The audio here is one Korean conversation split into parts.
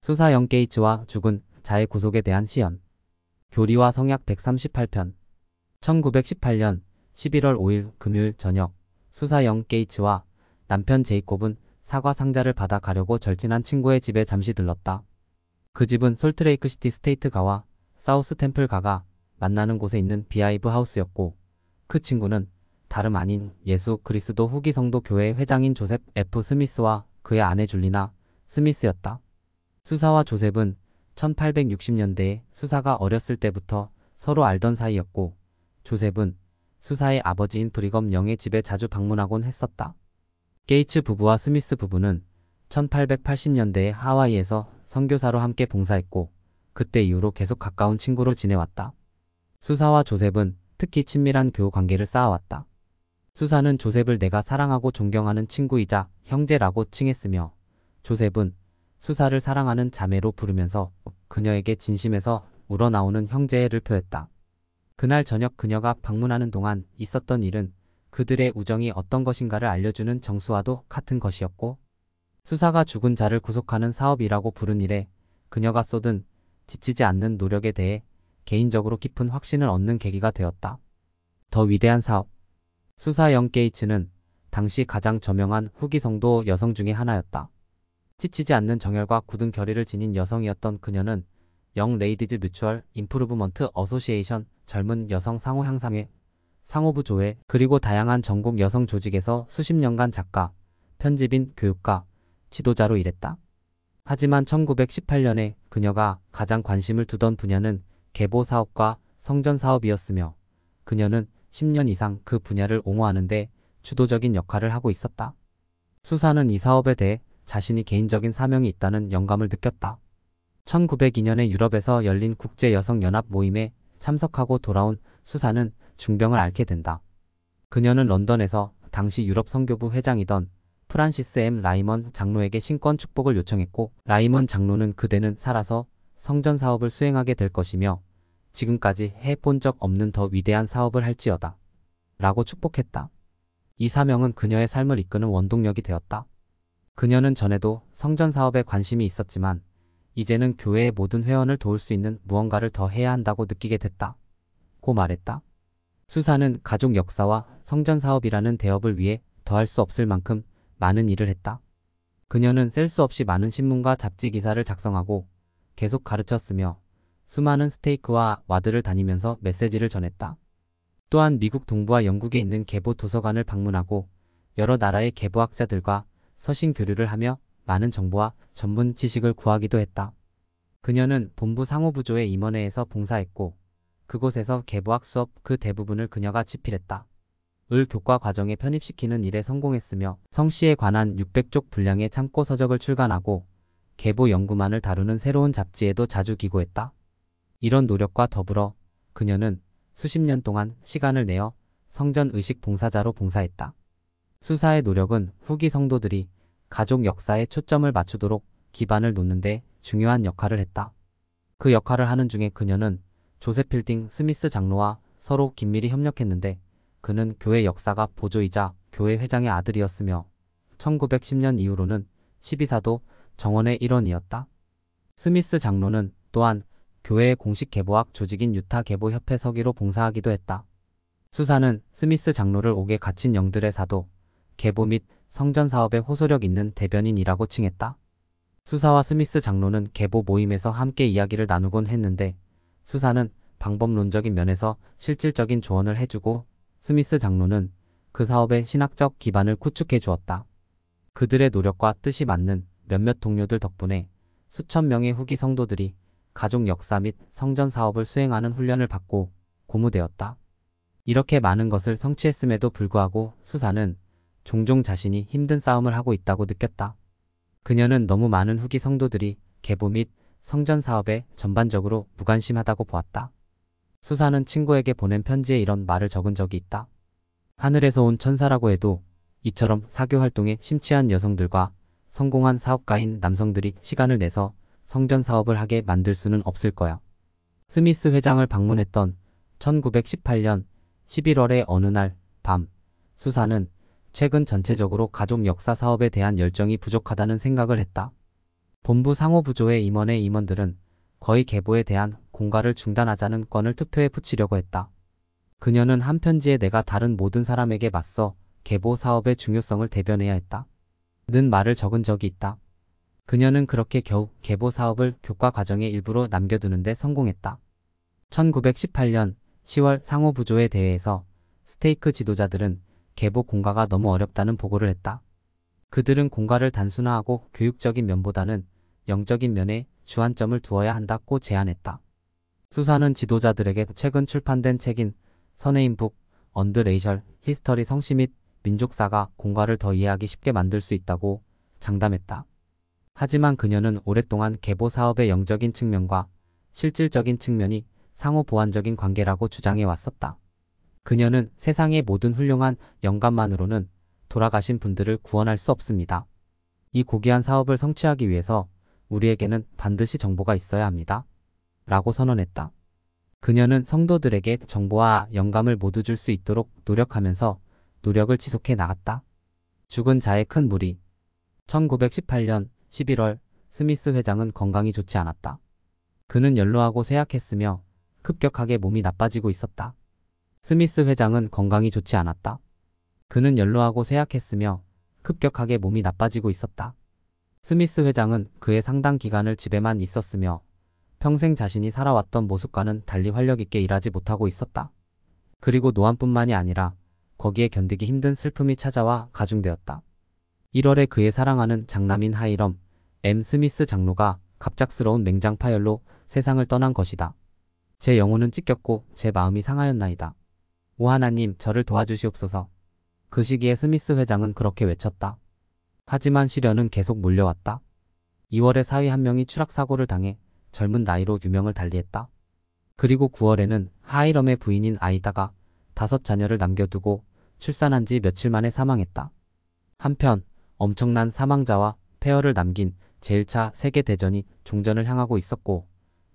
수사영 게이츠와 죽은 자의 구속에 대한 시연. 교리와 성약 138편. 1918년 11월 5일 금요일 저녁, 수사영 게이츠와 남편 제이콥은 사과 상자를 받아 가려고 절친한 친구의 집에 잠시 들렀다. 그 집은 솔트레이크 시티 스테이트 가와 사우스 템플 가가 만나는 곳에 있는 비하이브 하우스였고, 그 친구는 다름 아닌 예수 그리스도 후기 성도 교회 회장인 조셉 F. 스미스와 그의 아내 줄리나 스미스였다. 수사와 조셉은 1860년대에 수사가 어렸을 때부터 서로 알던 사이였고, 조셉은 수사의 아버지인 브리검 영의 집에 자주 방문하곤 했었다. 게이츠 부부와 스미스 부부는 1880년대에 하와이에서 선교사로 함께 봉사했고, 그때 이후로 계속 가까운 친구로 지내왔다. 수사와 조셉은 특히 친밀한 교우 관계를 쌓아왔다. 수사는 조셉을 내가 사랑하고 존경하는 친구이자 형제라고 칭했으며, 조셉은 수사를 사랑하는 자매로 부르면서 그녀에게 진심에서 우러나오는 형제를 표했다. 그날 저녁 그녀가 방문하는 동안 있었던 일은 그들의 우정이 어떤 것인가를 알려주는 정수와도 같은 것이었고, 수사가 죽은 자를 구속하는 사업이라고 부른 일에 그녀가 쏟은 지치지 않는 노력에 대해 개인적으로 깊은 확신을 얻는 계기가 되었다. 더 위대한 사업. 수사영 게이츠는 당시 가장 저명한 후기 성도 여성 중에 하나였다. 지치지 않는 정열과 굳은 결의를 지닌 여성이었던 그녀는 영 레이디즈 뮤추얼 임프루브먼트 어소시에이션 젊은 여성 상호 향상회, 상호부 조회, 그리고 다양한 전국 여성 조직에서 수십 년간 작가, 편집인, 교육가, 지도자로 일했다. 하지만 1918년에 그녀가 가장 관심을 두던 분야는 계보 사업과 성전 사업이었으며, 그녀는 10년 이상 그 분야를 옹호하는데 주도적인 역할을 하고 있었다. 수사는 이 사업에 대해 자신이 개인적인 사명이 있다는 영감을 느꼈다. 1902년에 유럽에서 열린 국제여성연합 모임에 참석하고 돌아온 수사는 중병을 앓게 된다. 그녀는 런던에서 당시 유럽 선교부 회장이던 프란시스 M. 라이먼 장로에게 신권 축복을 요청했고, 라이먼 장로는 그대는 살아서 성전 사업을 수행하게 될 것이며 지금까지 해본 적 없는 더 위대한 사업을 할지어다 라고 축복했다. 이 사명은 그녀의 삶을 이끄는 원동력이 되었다. 그녀는 전에도 성전 사업에 관심이 있었지만 이제는 교회의 모든 회원을 도울 수 있는 무언가를 더 해야 한다고 느끼게 됐다. 고 말했다. 수사는 가족 역사와 성전 사업이라는 대업을 위해 더할 수 없을 만큼 많은 일을 했다. 그녀는 셀 수 없이 많은 신문과 잡지 기사를 작성하고 계속 가르쳤으며 수많은 스테이크와 와드를 다니면서 메시지를 전했다. 또한 미국 동부와 영국에 있는 계보 도서관을 방문하고 여러 나라의 계보학자들과 서신 교류를 하며 많은 정보와 전문 지식을 구하기도 했다. 그녀는 본부 상호부조의 임원회에서 봉사했고, 그곳에서 계보학 수업 그 대부분을 그녀가 집필했다. 을 교과 과정에 편입시키는 일에 성공했으며 성씨에 관한 600쪽 분량의 참고 서적을 출간하고 계보 연구만을 다루는 새로운 잡지에도 자주 기고했다. 이런 노력과 더불어 그녀는 수십 년 동안 시간을 내어 성전 의식 봉사자로 봉사했다. 수사의 노력은 후기 성도들이 가족 역사에 초점을 맞추도록 기반을 놓는 데 중요한 역할을 했다. 그 역할을 하는 중에 그녀는 조셉 필딩 스미스 장로와 서로 긴밀히 협력했는데, 그는 교회 역사가 보조이자 교회 회장의 아들이었으며 1910년 이후로는 12사도 정원의 일원이었다. 스미스 장로는 또한 교회의 공식 계보학 조직인 유타 계보 협회 서기로 봉사하기도 했다. 수사는 스미스 장로를 옥에 갇힌 영들의 사도, 계보 및 성전 사업에 호소력 있는 대변인이라고 칭했다. 수사와 스미스 장로는 계보 모임에서 함께 이야기를 나누곤 했는데, 수사는 방법론적인 면에서 실질적인 조언을 해주고 스미스 장로는 그 사업의 신학적 기반을 구축해 주었다. 그들의 노력과 뜻이 맞는 몇몇 동료들 덕분에 수천 명의 후기 성도들이 가족 역사 및 성전 사업을 수행하는 훈련을 받고 고무되었다. 이렇게 많은 것을 성취했음에도 불구하고 수사는 종종 자신이 힘든 싸움을 하고 있다고 느꼈다. 그녀는 너무 많은 후기 성도들이 계보 및 성전 사업에 전반적으로 무관심하다고 보았다. 수사는 친구에게 보낸 편지에 이런 말을 적은 적이 있다. 하늘에서 온 천사라고 해도 이처럼 사교 활동에 심취한 여성들과 성공한 사업가인 남성들이 시간을 내서 성전 사업을 하게 만들 수는 없을 거야. 스미스 회장을 방문했던 1918년 11월의 어느 날 밤, 수사는 최근 전체적으로 가족 역사 사업에 대한 열정이 부족하다는 생각을 했다. 본부 상호부조의 임원의 임원들은 거의 계보에 대한 공갈을 중단하자는 건을 투표에 붙이려고 했다. 그녀는 한 편지에 내가 다른 모든 사람에게 맞서 계보 사업의 중요성을 대변해야 했다. 는 말을 적은 적이 있다. 그녀는 그렇게 겨우 계보 사업을 교과 과정의 일부로 남겨두는데 성공했다. 1918년 10월 상호부조의 대회에서 스테이크 지도자들은 계보 공가가 너무 어렵다는 보고를 했다. 그들은 공가를 단순화하고 교육적인 면보다는 영적인 면에 주안점을 두어야 한다고 제안했다. 수사는 지도자들에게 최근 출판된 책인 선해인 북, 언드 레이셜, 히스터리 성씨 및 민족사가 공가를 더 이해하기 쉽게 만들 수 있다고 장담했다. 하지만 그녀는 오랫동안 계보 사업의 영적인 측면과 실질적인 측면이 상호 보완적인 관계라고 주장해 왔었다. 그녀는 세상의 모든 훌륭한 영감만으로는 돌아가신 분들을 구원할 수 없습니다. 이 고귀한 사업을 성취하기 위해서 우리에게는 반드시 정보가 있어야 합니다. 라고 선언했다. 그녀는 성도들에게 정보와 영감을 모두 줄 수 있도록 노력하면서 노력을 지속해 나갔다. 죽은 자의 큰 무리. 1918년 11월 스미스 회장은 건강이 좋지 않았다. 그는 연로하고 쇠약했으며 급격하게 몸이 나빠지고 있었다. 스미스 회장은 건강이 좋지 않았다. 그는 연로하고 쇠약했으며 급격하게 몸이 나빠지고 있었다. 스미스 회장은 그의 상당 기간을 집에만 있었으며 평생 자신이 살아왔던 모습과는 달리 활력 있게 일하지 못하고 있었다. 그리고 노안뿐만이 아니라 거기에 견디기 힘든 슬픔이 찾아와 가중되었다. 1월에 그의 사랑하는 장남인 하이럼 M. 스미스 장로가 갑작스러운 맹장 파열로 세상을 떠난 것이다. 제 영혼은 찢겼고 제 마음이 상하였나이다. 오 하나님, 저를 도와주시옵소서. 그 시기에 스미스 회장은 그렇게 외쳤다. 하지만 시련은 계속 몰려왔다. 2월에 사위 한 명이 추락사고를 당해 젊은 나이로 유명을 달리했다. 그리고 9월에는 하이럼의 부인인 아이다가 5자녀를 남겨두고 출산한 지 며칠 만에 사망했다. 한편 엄청난 사망자와 폐허를 남긴 제1차 세계대전이 종전을 향하고 있었고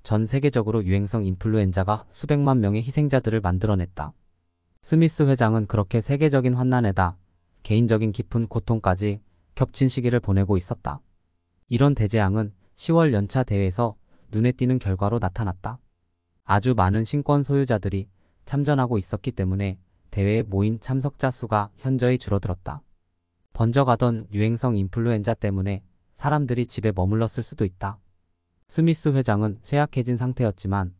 전 세계적으로 유행성 인플루엔자가 수백만 명의 희생자들을 만들어냈다. 스미스 회장은 그렇게 세계적인 환난에다 개인적인 깊은 고통까지 겹친 시기를 보내고 있었다. 이런 대재앙은 10월 연차 대회에서 눈에 띄는 결과로 나타났다. 아주 많은 신권 소유자들이 참전하고 있었기 때문에 대회에 모인 참석자 수가 현저히 줄어들었다. 번져가던 유행성 인플루엔자 때문에 사람들이 집에 머물렀을 수도 있다. 스미스 회장은 쇠약해진 상태였지만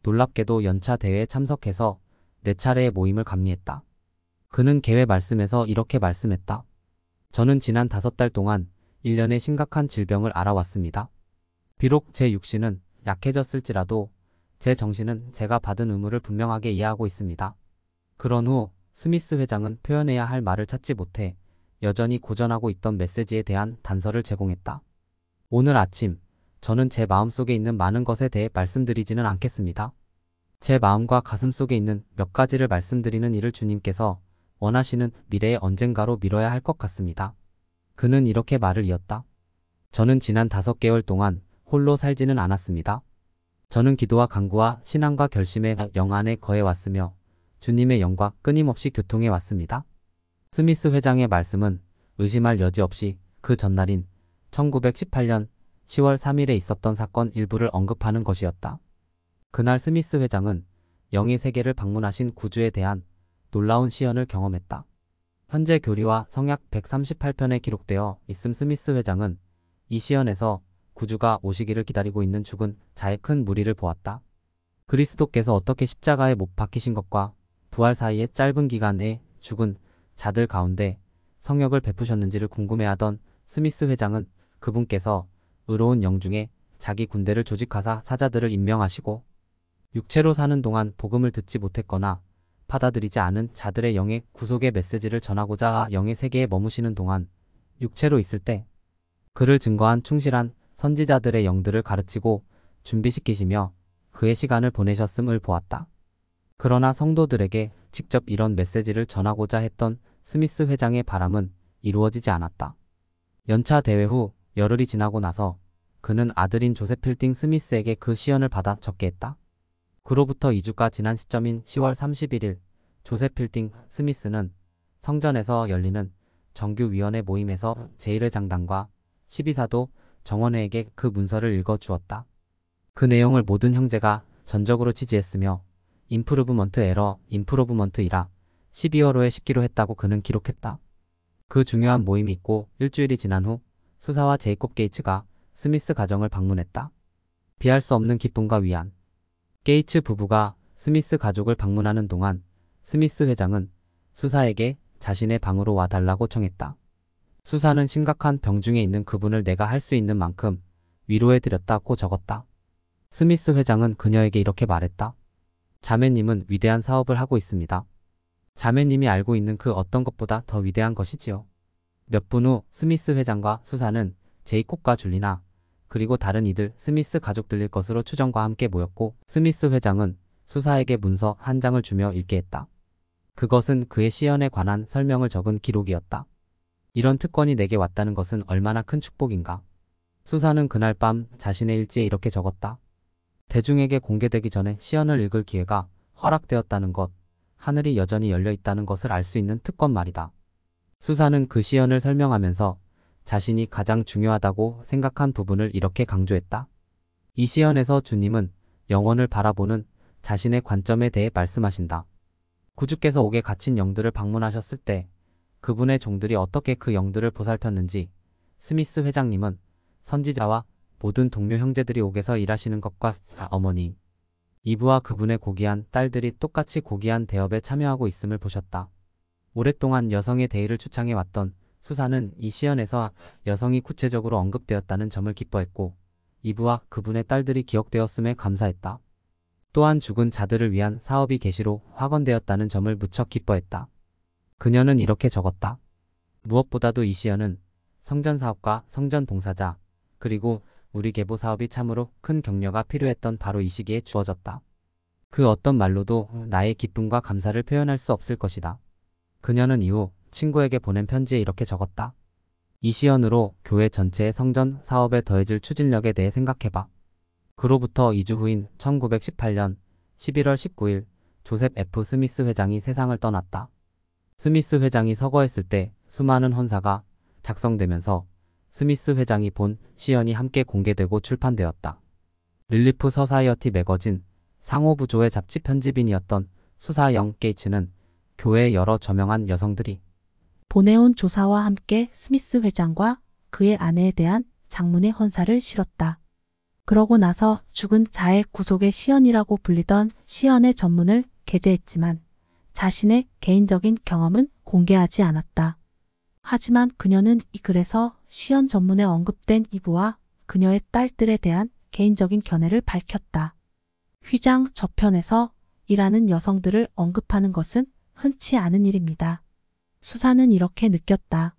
놀랍게도 연차 대회에 참석해서 4차례의 모임을 감리했다. 그는 개회 말씀에서 이렇게 말씀했다. 저는 지난 5달 동안 1년의 심각한 질병을 알아왔습니다. 비록 제 육신은 약해졌을지라도 제 정신은 제가 받은 의무를 분명하게 이해하고 있습니다. 그런 후 스미스 회장은 표현해야 할 말을 찾지 못해 여전히 고전하고 있던 메시지에 대한 단서를 제공했다. 오늘 아침 저는 제 마음속에 있는 많은 것에 대해 말씀드리지는 않겠습니다. 제 마음과 가슴 속에 있는 몇 가지를 말씀드리는 일을 주님께서 원하시는 미래의 언젠가로 미뤄야 할 것 같습니다. 그는 이렇게 말을 이었다. 저는 지난 5개월 동안 홀로 살지는 않았습니다. 저는 기도와 간구와 신앙과 결심의 영 안에 거해왔으며 주님의 영과 끊임없이 교통해 왔습니다. 스미스 회장의 말씀은 의심할 여지 없이 그 전날인 1918년 10월 3일에 있었던 사건 일부를 언급하는 것이었다. 그날 스미스 회장은 영의 세계를 방문하신 구주에 대한 놀라운 시연을 경험했다. 현재 교리와 성약 138편에 기록되어 있음. 스미스 회장은 이 시연에서 구주가 오시기를 기다리고 있는 죽은 자의 큰 무리를 보았다. 그리스도께서 어떻게 십자가에 못 박히신 것과 부활 사이의 짧은 기간에 죽은 자들 가운데 성역을 베푸셨는지를 궁금해하던 스미스 회장은 그분께서 의로운 영 중에 자기 군대를 조직하사 사자들을 임명하시고 육체로 사는 동안 복음을 듣지 못했거나 받아들이지 않은 자들의 영의 구속의 메시지를 전하고자 영의 세계에 머무시는 동안 육체로 있을 때 그를 증거한 충실한 선지자들의 영들을 가르치고 준비시키시며 그의 시간을 보내셨음을 보았다. 그러나 성도들에게 직접 이런 메시지를 전하고자 했던 스미스 회장의 바람은 이루어지지 않았다. 연차 대회 후 열흘이 지나고 나서 그는 아들인 조셉 필딩 스미스에게 그 시연을 받아 적게 했다. 그로부터 2주가 지난 시점인 10월 31일 조셉 필딩 스미스는 성전에서 열리는 정규위원회 모임에서 제1회 장단과 12사도 정원회에게 그 문서를 읽어 주었다. 그 내용을 모든 형제가 전적으로 지지했으며 임프루브먼트 에러, 임프로브먼트이라 12월 호에 싣기로 했다고 그는 기록했다. 그 중요한 모임이 있고 일주일이 지난 후 수사와 제이콥 게이츠가 스미스 가정을 방문했다. 비할 수 없는 기쁨과 위안. 게이츠 부부가 스미스 가족을 방문하는 동안 스미스 회장은 수사에게 자신의 방으로 와 달라고 청했다. 수사는 심각한 병 중에 있는 그분을 내가 할 수 있는 만큼 위로해드렸다고 적었다. 스미스 회장은 그녀에게 이렇게 말했다. 자매님은 위대한 사업을 하고 있습니다. 자매님이 알고 있는 그 어떤 것보다 더 위대한 것이지요. 몇 분 후 스미스 회장과 수사는 제이콥과 줄리나 그리고 다른 이들 스미스 가족들일 것으로 추정과 함께 모였고 스미스 회장은 수사에게 문서 한 장을 주며 읽게 했다. 그것은 그의 시연에 관한 설명을 적은 기록이었다. 이런 특권이 내게 왔다는 것은 얼마나 큰 축복인가. 수사는 그날 밤 자신의 일지에 이렇게 적었다. 대중에게 공개되기 전에 시연을 읽을 기회가 허락되었다는 것, 하늘이 여전히 열려 있다는 것을 알 수 있는 특권 말이다. 수사는 그 시연을 설명하면서 자신이 가장 중요하다고 생각한 부분을 이렇게 강조했다. 이 시연에서 주님은 영혼을 바라보는 자신의 관점에 대해 말씀하신다. 구주께서 옥에 갇힌 영들을 방문하셨을 때 그분의 종들이 어떻게 그 영들을 보살폈는지 스미스 회장님은 선지자와 모든 동료 형제들이 옥에서 일하시는 것과 어머니, 이브와 그분의 고귀한 딸들이 똑같이 고귀한 대업에 참여하고 있음을 보셨다. 오랫동안 여성의 대의를 추창해왔던 수사는 이 시연에서 여성이 구체적으로 언급되었다는 점을 기뻐했고 이브와 그분의 딸들이 기억되었음에 감사했다. 또한 죽은 자들을 위한 사업이 계시로 확언되었다는 점을 무척 기뻐했다. 그녀는 이렇게 적었다. 무엇보다도 이 시연은 성전 사업과 성전 봉사자 그리고 우리 계보 사업이 참으로 큰 격려가 필요했던 바로 이 시기에 주어졌다. 그 어떤 말로도 나의 기쁨과 감사를 표현할 수 없을 것이다. 그녀는 이후 친구에게 보낸 편지에 이렇게 적었다. 이 시연으로 교회 전체의 성전 사업에 더해질 추진력에 대해 생각해봐. 그로부터 2주 후인 1918년 11월 19일 조셉 F. 스미스 회장이 세상을 떠났다. 스미스 회장이 서거했을 때 수많은 헌사가 작성되면서 스미스 회장이 본 시연이 함께 공개되고 출판되었다. 릴리프 서사이어티 매거진 상호부조의 잡지 편집인이었던 수사 영 게이츠는 교회의 여러 저명한 여성들이 보내온 조사와 함께 스미스 회장과 그의 아내에 대한 장문의 헌사를 실었다. 그러고 나서 죽은 자의 구속의 시연이라고 불리던 시연의 전문을 게재했지만 자신의 개인적인 경험은 공개하지 않았다. 하지만 그녀는 이 글에서 시연 전문에 언급된 이브와 그녀의 딸들에 대한 개인적인 견해를 밝혔다. 휘장 저편에서 일하는 여성들을 언급하는 것은 흔치 않은 일입니다. 수사는 이렇게 느꼈다.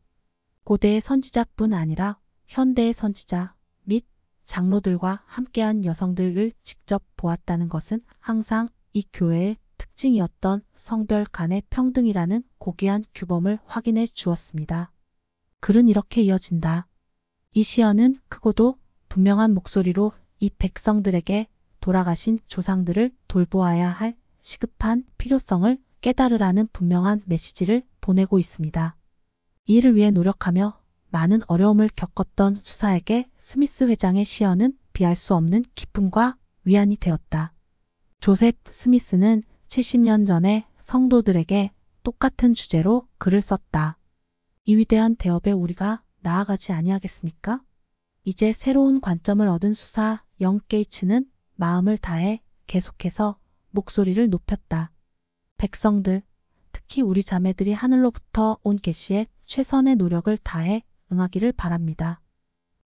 고대의 선지자뿐 아니라 현대의 선지자 및 장로들과 함께한 여성들을 직접 보았다는 것은 항상 이 교회의 특징이었던 성별 간의 평등이라는 고귀한 규범을 확인해 주었습니다. 글은 이렇게 이어진다. 이 시연은 크고도 분명한 목소리로 이 백성들에게 돌아가신 조상들을 돌보아야 할 시급한 필요성을 깨달으라는 분명한 메시지를 보내고 있습니다. 이를 위해 노력하며 많은 어려움을 겪었던 수사에게 스미스 회장의 시연은 비할 수 없는 기쁨과 위안이 되었다. 조셉 스미스는 70년 전에 성도들에게 똑같은 주제로 글을 썼다. 이 위대한 대업에 우리가 나아가지 아니하겠습니까? 이제 새로운 관점을 얻은 수사 영 게이츠는 마음을 다해 계속해서 목소리를 높였다. 백성들, 특히 우리 자매들이 하늘로부터 온 계시에 최선의 노력을 다해 응하기를 바랍니다.